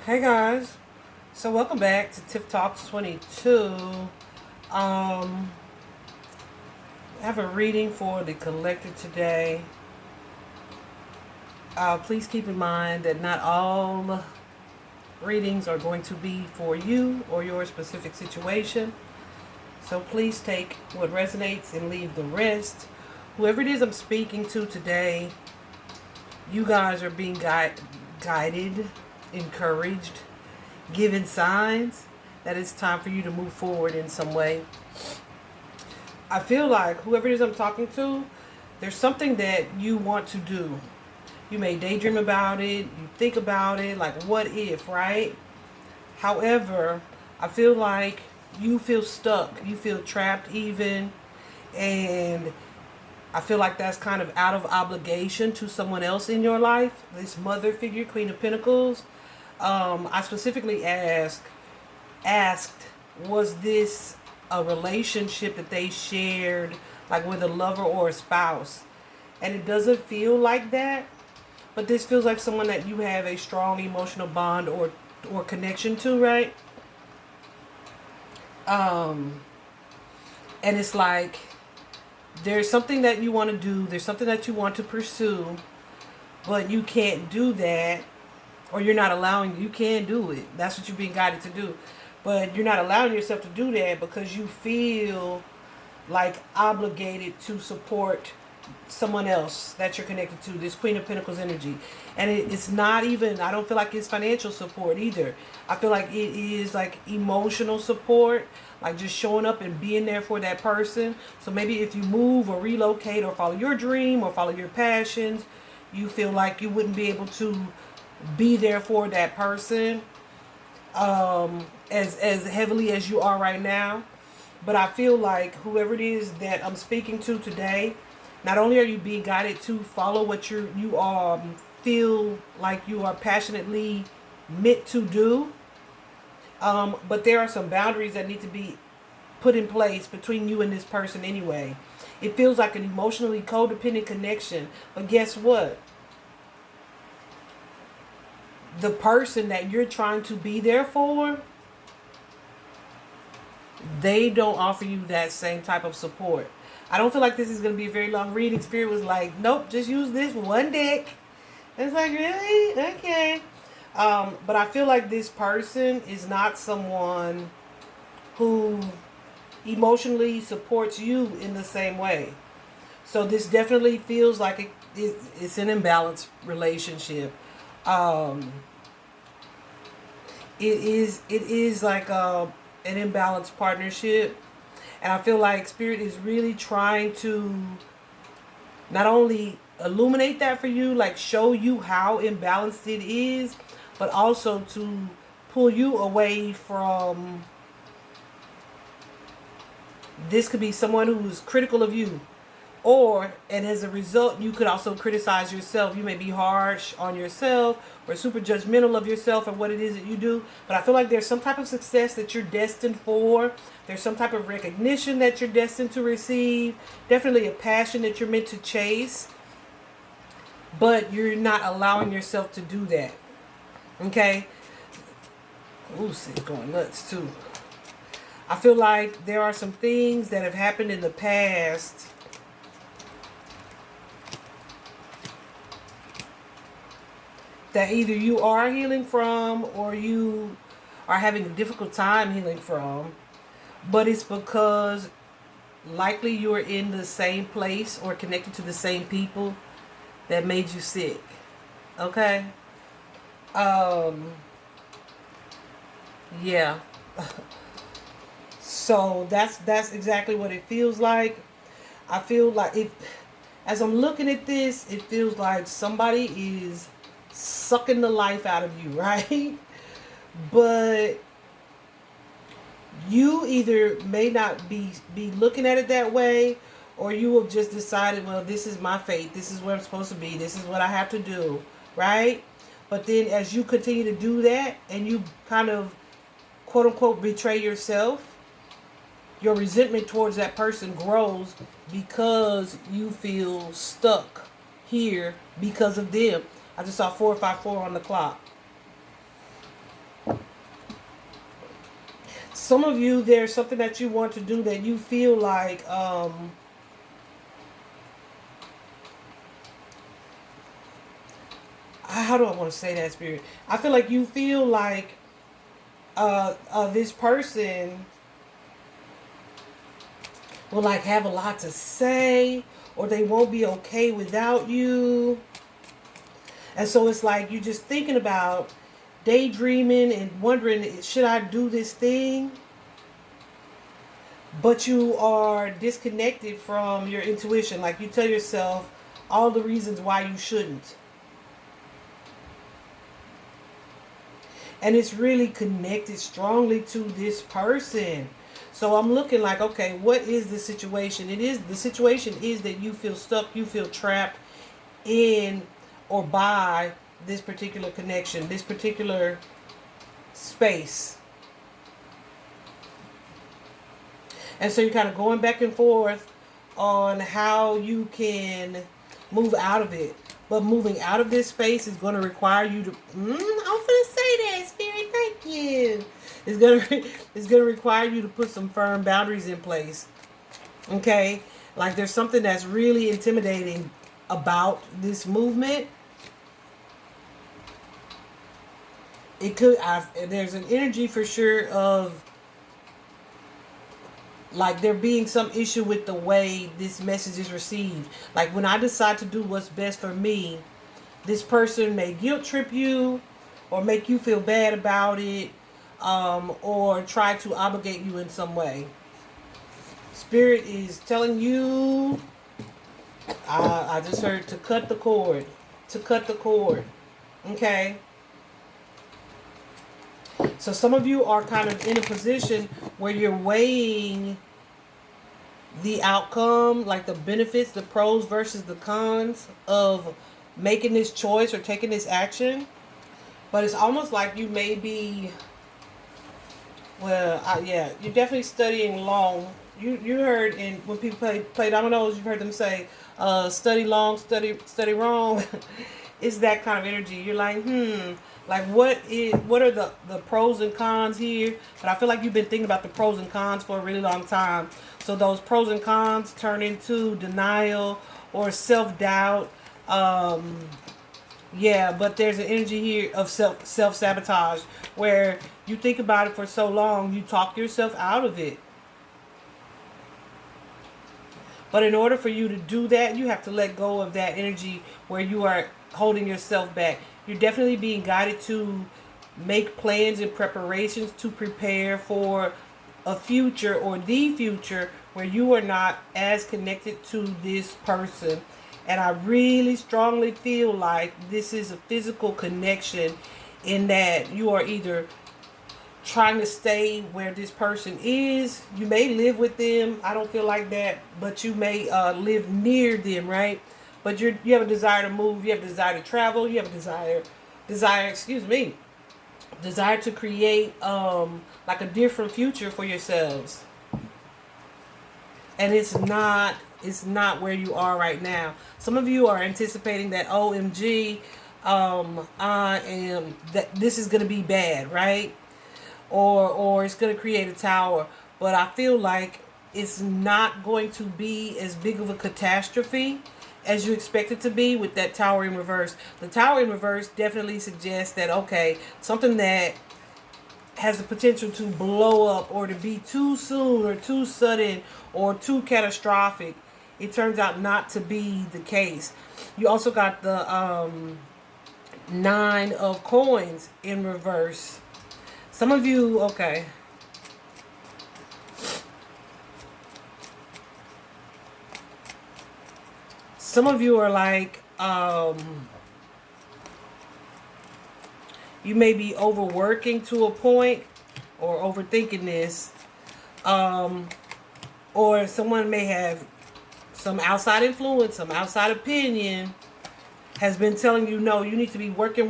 Hey guys, so welcome back to Tip Talks 22. I have a reading for the collective today. Please keep in mind that not all readings are going to be for you or your specific situation. So please take what resonates and leave the rest. Whoever it is I'm speaking to today, you guys are being guided, encouraged, given signs that it's time for you to move forward in some way. I feel like whoever it is I'm talking to, there's something that you want to do. You may daydream about it, you think about it, like what if, right? However, I feel like you feel stuck, you feel trapped even, and I feel like that's kind of out of obligation to someone else in your life. This mother figure, Queen of Pentacles. I specifically asked, was this a relationship that they shared, like with a lover or a spouse? And it doesn't feel like that, but this feels like someone that you have a strong emotional bond or connection to, right? And it's like there's something that you want to do, there's something that you want to pursue, but you can't do that, or you're not allowing, you can do it. That's what you're being guided to do. But you're not allowing yourself to do that because you feel like obligated to support someone else that you're connected to, this Queen of Pentacles energy. And it's not even, I don't feel like it's financial support either. I feel like it is like emotional support, like just showing up and being there for that person. So maybe if you move or relocate or follow your dream or follow your passions, you feel like you wouldn't be able to be there for that person as heavily as you are right now. But I feel like whoever it is that I'm speaking to today, not only are you being guided to follow what you feel like you are passionately meant to do, but there are some boundaries that need to be put in place between you and this person anyway. It feels like an emotionally codependent connection, but guess what? The person that you're trying to be there for, they don't offer you that same type of support. I don't feel like this is going to be a very long reading. Spirit was like, nope, just use this one deck. It's like, really? Okay. But I feel like this person is not someone who emotionally supports you in the same way. So this definitely feels like it's an imbalanced relationship. It is like an imbalanced partnership, and I feel like Spirit is really trying to not only illuminate that for you, like show you how imbalanced it is, but also to pull you away from, this could be someone who's critical of you. And as a result, you could also criticize yourself. You may be harsh on yourself or super judgmental of yourself and what it is that you do. But I feel like there's some type of success that you're destined for. There's some type of recognition that you're destined to receive. Definitely a passion that you're meant to chase. But you're not allowing yourself to do that. Okay? Ooh, it's going nuts too. I feel like there are some things that have happened in the past that either you are healing from or you are having a difficult time healing from. But it's because likely you're in the same place or connected to the same people that made you sick. Okay? Yeah. So that's exactly what it feels like. I feel like as I'm looking at this, it feels like somebody is sucking the life out of you, right? But you either may not be looking at it that way, or you have just decided, well, this is my fate, this is where I'm supposed to be, this is what I have to do, right? But then as you continue to do that and you kind of quote unquote betray yourself, your resentment towards that person grows because you feel stuck here because of them. I just saw 454 on the clock. some of you, there's something that you want to do that you feel like how do I want to say that, Spirit? I feel like you feel like this person will like have a lot to say, or they won't be okay without you. And so it's like you're just thinking about daydreaming and wondering, should I do this thing? But you are disconnected from your intuition. Like you tell yourself all the reasons why you shouldn't. And it's really connected strongly to this person. So I'm looking like, okay, what is the situation? The situation is that you feel stuck, you feel trapped in or by this particular connection, this particular space. And so you're kind of going back and forth on how you can move out of it. But moving out of this space is going to require you to... I'm going to say that, Spirit. Thank you. It's gonna require you to put some firm boundaries in place. Okay? Like there's something that's really intimidating about this movement. There's an energy for sure of like there being some issue with the way this message is received. Like when I decide to do what's best for me, this person may guilt trip you or make you feel bad about it, or try to obligate you in some way. Spirit is telling you, I just heard to cut the cord. To cut the cord. Okay? So some of you are kind of in a position where you're weighing the outcome, like the benefits, the pros versus the cons of making this choice or taking this action. But it's almost like you may be, yeah, you're definitely studying long. You heard when people play dominoes, you've heard them say, study long, study wrong. It's that kind of energy. You're like, like what are the pros and cons here? But I feel like you've been thinking about the pros and cons for a really long time. So those pros and cons turn into denial or self-doubt. Yeah, but there's an energy here of self-sabotage where you think about it for so long, you talk yourself out of it. But in order for you to do that, you have to let go of that energy where you are holding yourself back. You're definitely being guided to make plans and preparations to prepare for a future or the future where you are not as connected to this person. And I really strongly feel like this is a physical connection in that you are either trying to stay where this person is. You may live with them. I don't feel like that. But you may live near them, right? But you have a desire to move. You have a desire to travel. You have a desire to create like a different future for yourselves. And it's not where you are right now. Some of you are anticipating that OMG, this is going to be bad, right? Or it's going to create a tower. But I feel like it's not going to be as big of a catastrophe as you expect it to be with that tower in reverse. The tower in reverse definitely suggests that, okay, something that has the potential to blow up or to be too soon or too sudden or too catastrophic, it turns out not to be the case. You also got the 9 of coins in reverse. Some of you, okay. Some of you are like, you may be overworking to a point or overthinking this. Or someone may have some outside influence, some outside opinion has been telling you, no, you need to be working,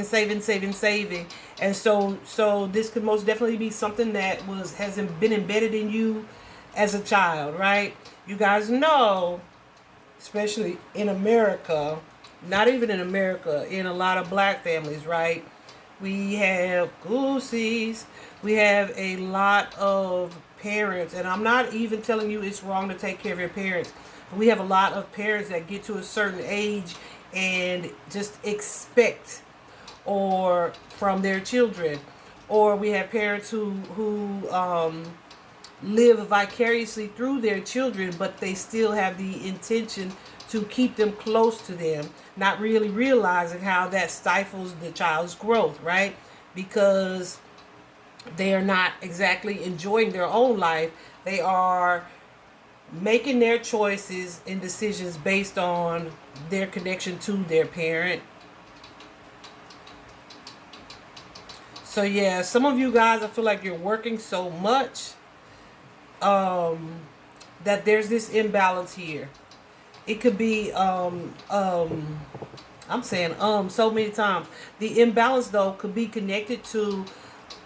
saving. And so this could most definitely be something that has been embedded in you as a child, right? You guys know, especially in America, not even in America, in a lot of black families, right? We have goosies. We have a lot of parents, and I'm not even telling you it's wrong to take care of your parents, but we have a lot of parents that get to a certain age and just expect or from their children, or we have parents who live vicariously through their children, but they still have the intention to keep them close to them, not really realizing how that stifles the child's growth, right? Because they are not exactly enjoying their own life. They are making their choices and decisions based on their connection to their parent. So yeah, some of you guys, I feel like you're working so much that there's this imbalance here. It could be I'm saying so many times. The imbalance though could be connected to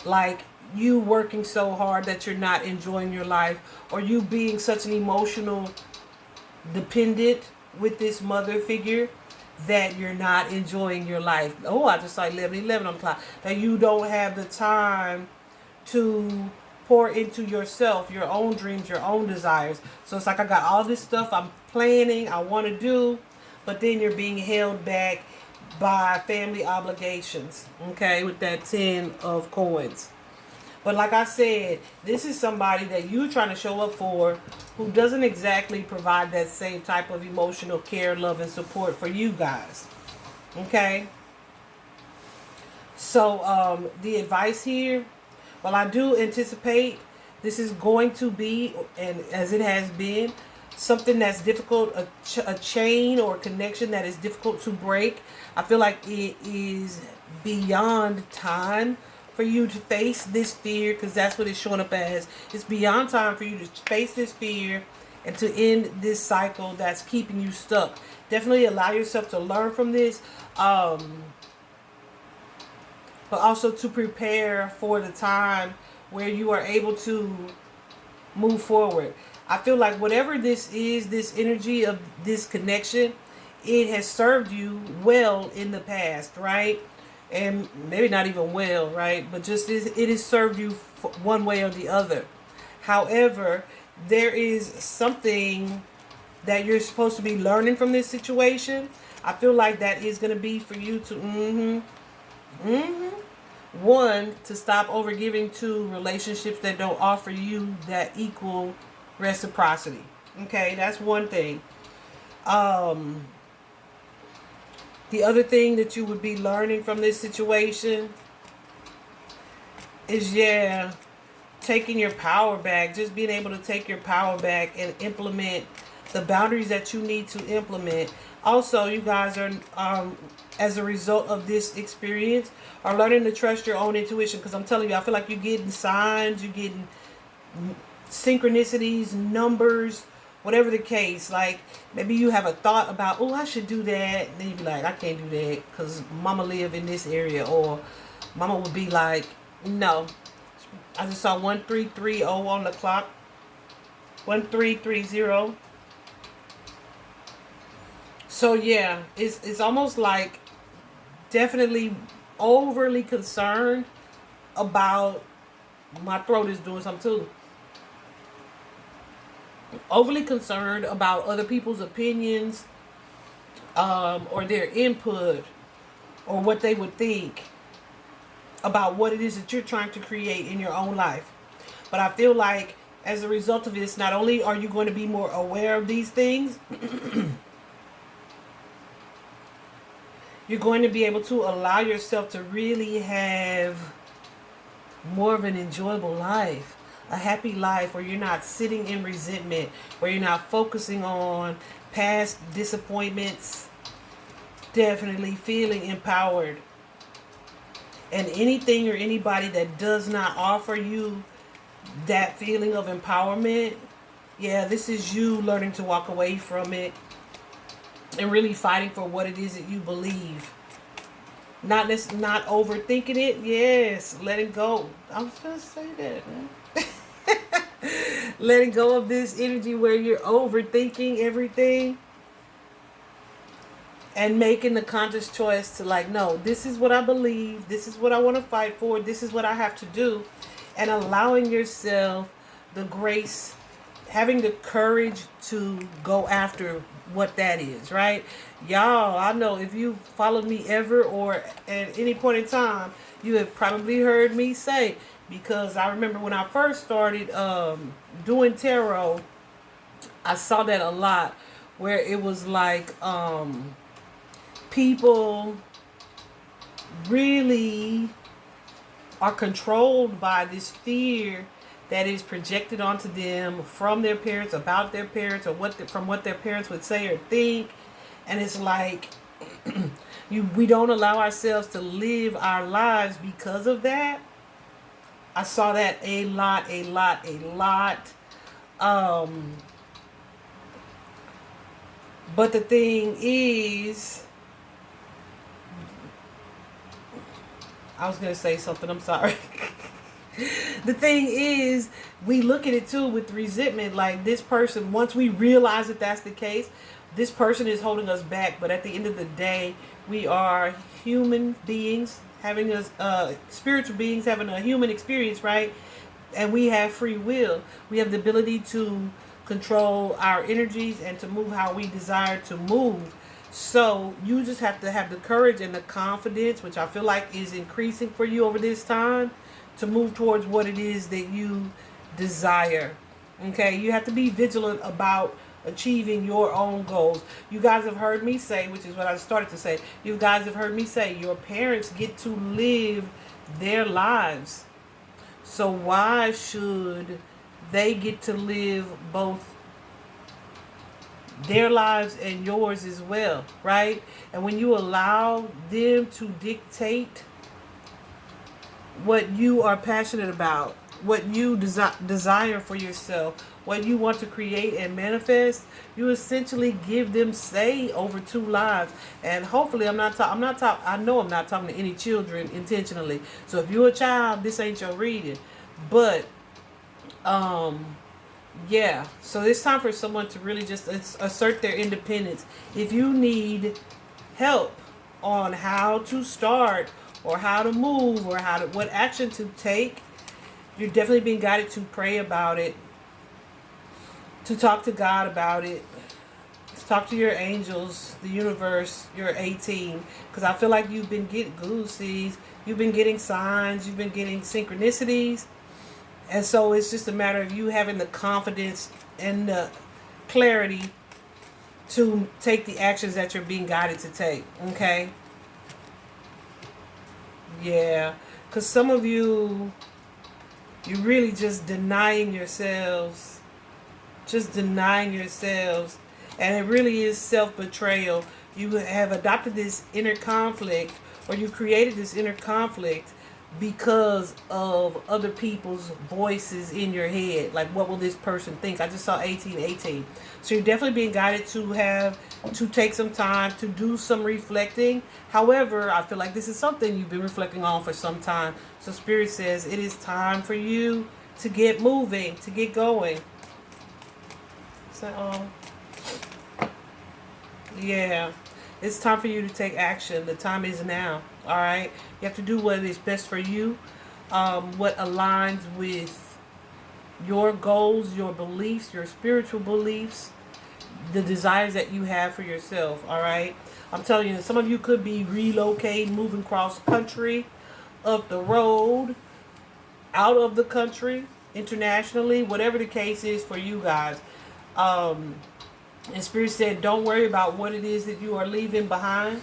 like you working so hard that you're not enjoying your life, or you being such an emotional dependent with this mother figure that you're not enjoying your life. Oh, I just saw 11:11 on the clock. That you don't have the time to pour into yourself, your own dreams, your own desires. So it's like I got all this stuff I'm planning, I want to do, but then you're being held back by family obligations. Okay, with that 10 of coins. But like I said, this is somebody that you're trying to show up for who doesn't exactly provide that same type of emotional care, love, and support for you guys. Okay? So the advice here, well, I do anticipate this is going to be, and as it has been, something that's difficult, a chain or a connection that is difficult to break. I feel like it is beyond time for you to face this fear, because that's what it's showing up as. It's beyond time for you to face this fear and to end this cycle that's keeping you stuck. Definitely allow yourself to learn from this, but also to prepare for the time where you are able to move forward. I feel like whatever this is, this energy of this connection, it has served you well in the past, right? And maybe not even well, right? But just it has served you one way or the other. However, there is something that you're supposed to be learning from this situation. I feel like that is going to be for you to, one, to stop overgiving to relationships that don't offer you that equal reciprocity. Okay, that's one thing. The other thing that you would be learning from this situation is, taking your power back. Just being able to take your power back and implement the boundaries that you need to implement. Also, you guys are, as a result of this experience, are learning to trust your own intuition. Because I'm telling you, I feel like you're getting signs, you're getting synchronicities, numbers, whatever the case. Like maybe you have a thought about, oh, I should do that. Then you be like, I can't do that because mama live in this area. Or mama would be like, no. I just saw 1330 on the clock. 1330. So yeah, it's almost like definitely overly concerned about, my throat is doing something too. Overly concerned about other people's opinions, or their input, or what they would think about what it is that you're trying to create in your own life. But I feel like as a result of this, not only are you going to be more aware of these things, you're going to be able to allow yourself to really have more of an enjoyable life. A happy life where you're not sitting in resentment, where you're not focusing on past disappointments. Definitely feeling empowered. And anything or anybody that does not offer you that feeling of empowerment, this is you learning to walk away from it and really fighting for what it is that you believe. Not overthinking it. Yes, letting go. I was gonna say that, man. Letting go of this energy where you're overthinking everything and making the conscious choice to, like, no, this is what I believe, this is what I want to fight for, this is what I have to do, and allowing yourself the grace, having the courage to go after what that is, right? Y'all, I know if you followed me ever or at any point in time, you have probably heard me say, because I remember when I first started doing tarot, I saw that a lot, where it was like people really are controlled by this fear that is projected onto them from their parents, about their parents, or from what their parents would say or think. And it's like we don't allow ourselves to live our lives because of that. I saw that a lot. But the thing is, I was going to say something, I'm sorry. The thing is, we look at it too with resentment, like this person, once we realize that that's the case, this person is holding us back. But at the end of the day, we are human beings having spiritual beings having a human experience, right? And we have free will. We have the ability to control our energies and to move how we desire to move. So you just have to have the courage and the confidence, which I feel like is increasing for you over this time, to move towards what it is that you desire. Okay, you have to be vigilant about achieving your own goals. You guys have heard me say, which is what I started to say, you guys have heard me say, your parents get to live their lives. So why should they get to live both their lives and yours as well, right? And when you allow them to dictate what you are passionate about, what you desire for yourself, what you want to create and manifest, you essentially give them say over two lives. And hopefully I know I'm not talking to any children intentionally. So if you're a child, this ain't your reading. But yeah, so it's time for someone to really just assert their independence. If you need help on how to start or how to move or what action to take, you're definitely being guided to pray about it, to talk to God about it, to talk to your angels, the universe, your 18, because I feel like you've been getting goosies, you've been getting signs, you've been getting synchronicities. And so it's just a matter of you having the confidence and the clarity to take the actions that you're being guided to take. Okay? Yeah. Because some of you, you're really just denying yourselves. Just denying yourselves. And it really is self-betrayal. You have adopted this inner conflict, or you created this inner conflict because of other people's voices in your head. Like, what will this person think? I just saw 1818. So you're definitely being guided to take some time to do some reflecting. However, I feel like this is something you've been reflecting on for some time. So Spirit says it is time for you to get moving, to get going. So, yeah. It's time for you to take action. The time is now. All right. You have to do what is best for you, what aligns with your goals, your beliefs, your spiritual beliefs, the desires that you have for yourself. All right. I'm telling you, some of you could be relocating, moving cross country, up the road, out of the country, internationally, whatever the case is for you guys. And Spirit said, don't worry about what it is that you are leaving behind.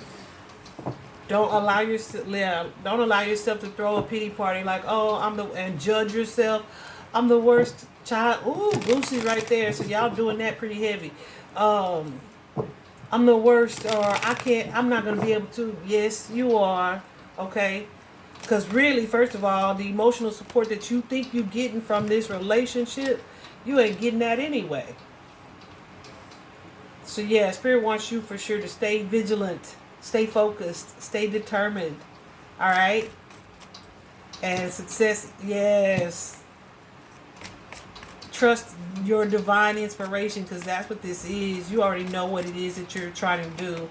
Don't allow yourself to throw a pity party like, oh, and judge yourself. I'm the worst child. Ooh, Lucy right there. So y'all doing that pretty heavy. I'm the worst, or I'm not going to be able to. Yes, you are. Okay. Because really, first of all, the emotional support that you think you're getting from this relationship, you ain't getting that anyway. So yeah, Spirit wants you for sure to stay vigilant, stay focused, stay determined. All right? And success, yes. Trust your divine inspiration, because that's what this is. You already know what it is that you're trying to do.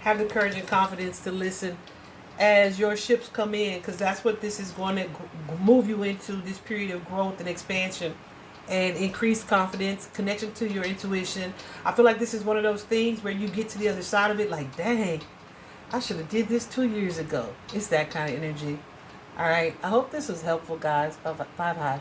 Have the courage and confidence to listen as your ships come in, because that's what this is going to move you into, this period of growth and expansion and increased confidence, connection to your intuition. I feel like this is one of those things where you get to the other side of it like, dang, I should have did this 2 years ago. It's that kind of energy. All right. I hope this was helpful, guys. Bye-bye.